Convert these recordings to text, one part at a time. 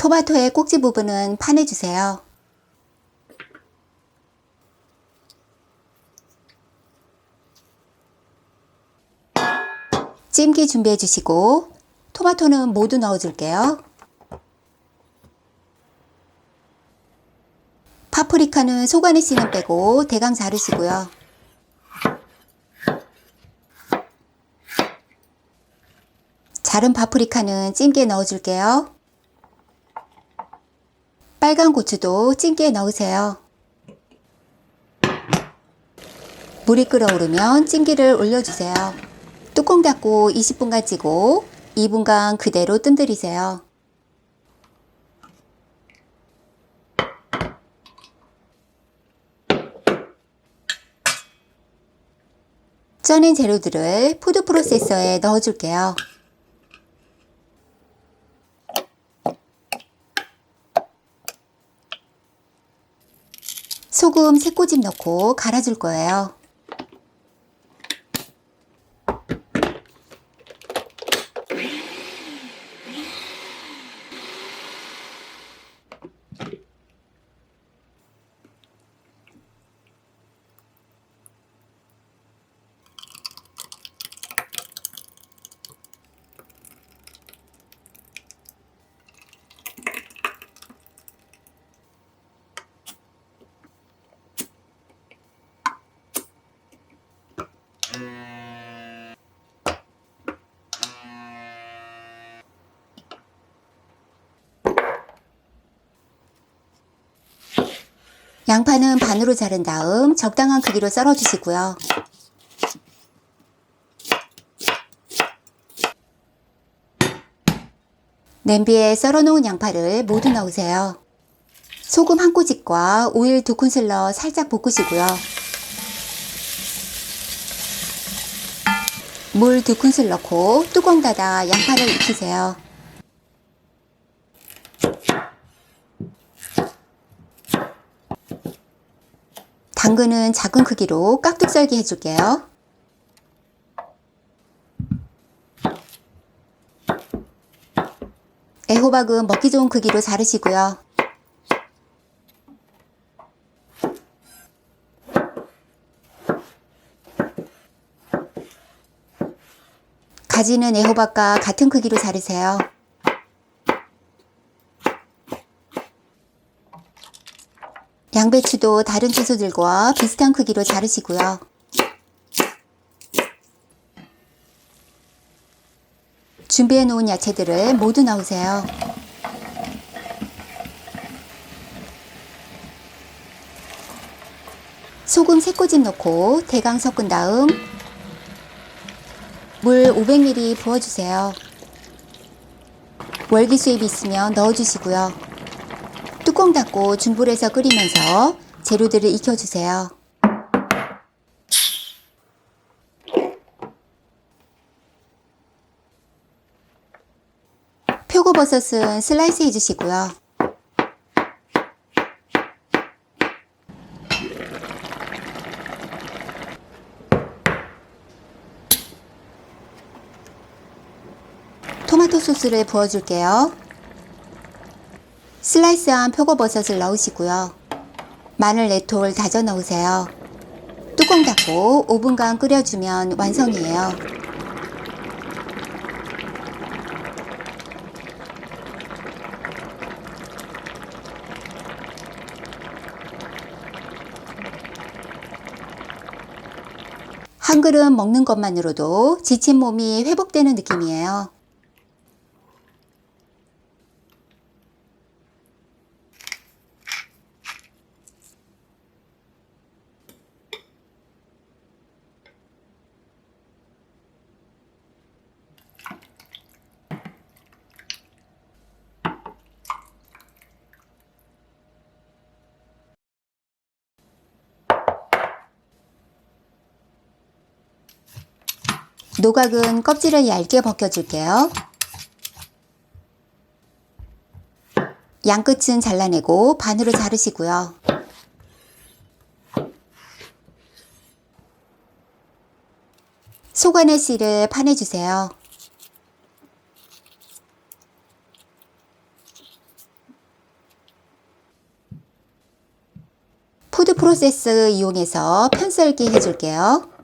토마토의 꼭지 부분은 파내주세요. 찜기 준비해 주시고 토마토는 모두 넣어 줄게요. 파프리카는 속 안에 씨는 빼고 대강 자르시고요. 자른 파프리카는 찜기에 넣어 줄게요. 빨간 고추도 찜기에 넣으세요. 물이 끓어오르면 찜기를 올려주세요. 뚜껑 닫고 20분간 찌고 2분간 그대로 뜸들이세요. 쪄낸 재료들을 푸드 프로세서에 넣어줄게요. 소금 3꼬집 넣고 갈아줄 거예요. 양파는 반으로 자른 다음 적당한 크기로 썰어 주시고요. 냄비에 썰어 놓은 양파를 모두 넣으세요. 소금 1꼬집과 오일 2큰술 넣어 살짝 볶으시고요. 물 2큰술 넣고 뚜껑 닫아 양파를 익히세요. 당근은 작은 크기로 깍둑 썰기 해줄게요. 애호박은 먹기 좋은 크기로 자르시고요. 가지는 애호박과 같은 크기로 자르세요. 양배추도 다른 채소들과 비슷한 크기로 자르시고요. 준비해 놓은 야채들을 모두 넣으세요. 소금 3꼬집 넣고 대강 섞은 다음 물 500ml 부어주세요. 월기수잎이 있으면 넣어주시고요. 뚜껑 닫고 중불에서 끓이면서 재료들을 익혀주세요. 표고버섯은 슬라이스 해주시고요. 토마토 소스를 부어줄게요. 슬라이스한 표고버섯을 넣으시고요. 마늘 4톨 다져 넣으세요. 뚜껑 닫고 5분간 끓여주면 완성이에요. 한 그릇 먹는 것만으로도 지친 몸이 회복되는 느낌이에요. 노각은 껍질을 얇게 벗겨줄게요. 양끝은 잘라내고 반으로 자르시고요. 속 안의 씨를 파내주세요. 프로세스 이용해서 편썰기 해줄게요.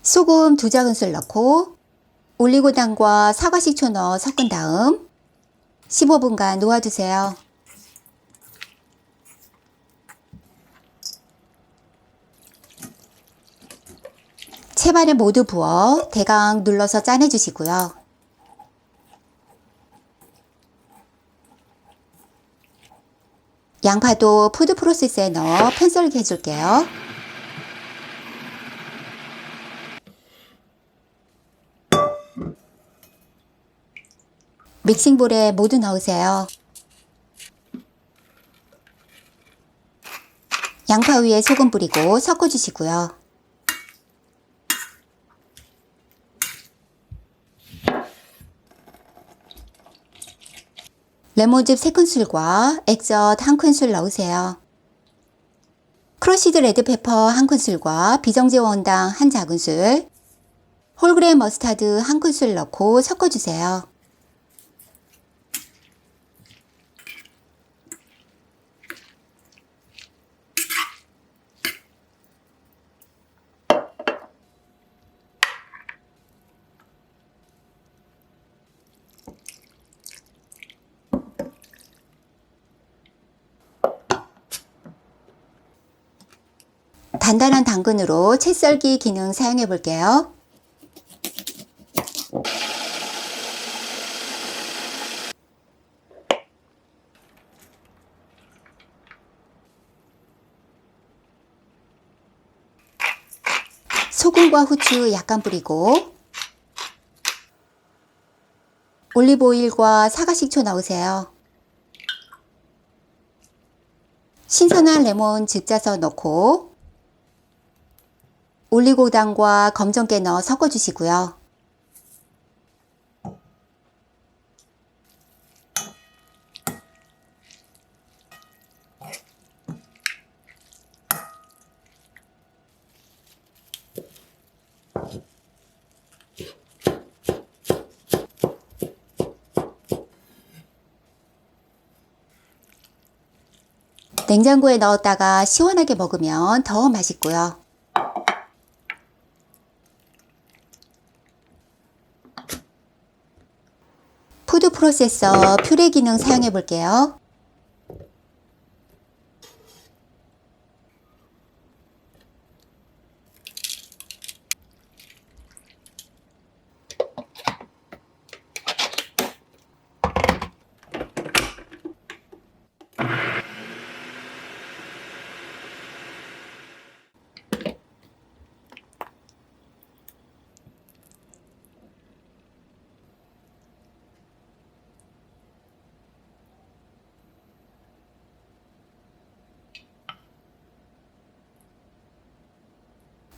소금 2작은술 넣고 올리고당과 사과식초 넣어 섞은 다음 15분간 놓아두세요. 채반을 모두 부어 대강 눌러서 짜내 주시고요. 양파도 푸드 프로세스에 넣어 편썰기 해줄게요. 믹싱볼에 모두 넣으세요. 양파 위에 소금 뿌리고 섞어주시고요. 레몬즙 3큰술과 액젓 1큰술 넣으세요. 크러쉬드 레드페퍼 1큰술과 비정제 원당 1작은술, 홀그레인 머스타드 1큰술 넣고 섞어주세요. 단단한 당근으로 채 썰기 기능 사용해 볼게요. 소금과 후추 약간 뿌리고 올리브 오일과 사과식초 넣으세요. 신선한 레몬 즙 짜서 넣고 올리고당과 검정깨 넣어 섞어주시고요. 냉장고에 넣었다가 시원하게 먹으면 더 맛있고요. 푸드 프로세서 퓨레 기능 사용해 볼게요.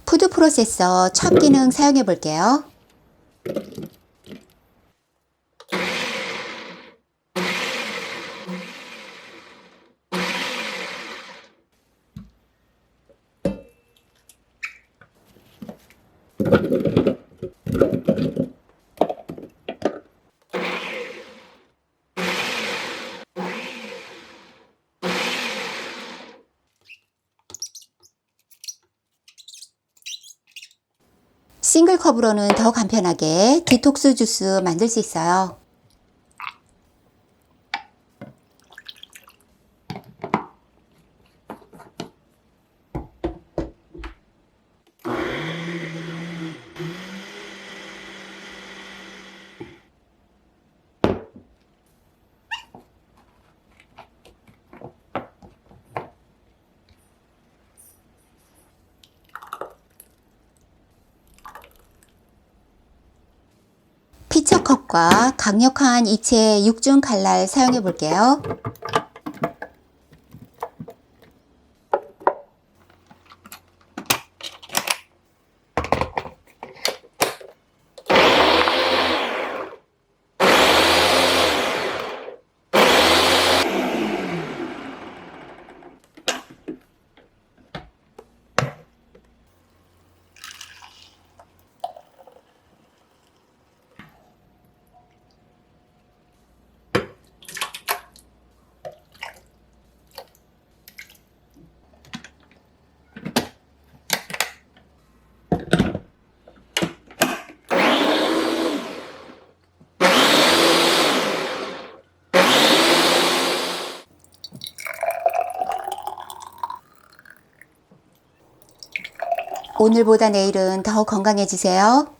푸드 프로세서 첩 기능 사용해 볼게요. 싱글컵으로는 더 간편하게 디톡스 주스 만들 수 있어요. 피처컵과 강력한 이체 6중 칼날 사용해 볼게요. 오늘보다 내일은 더 건강해지세요.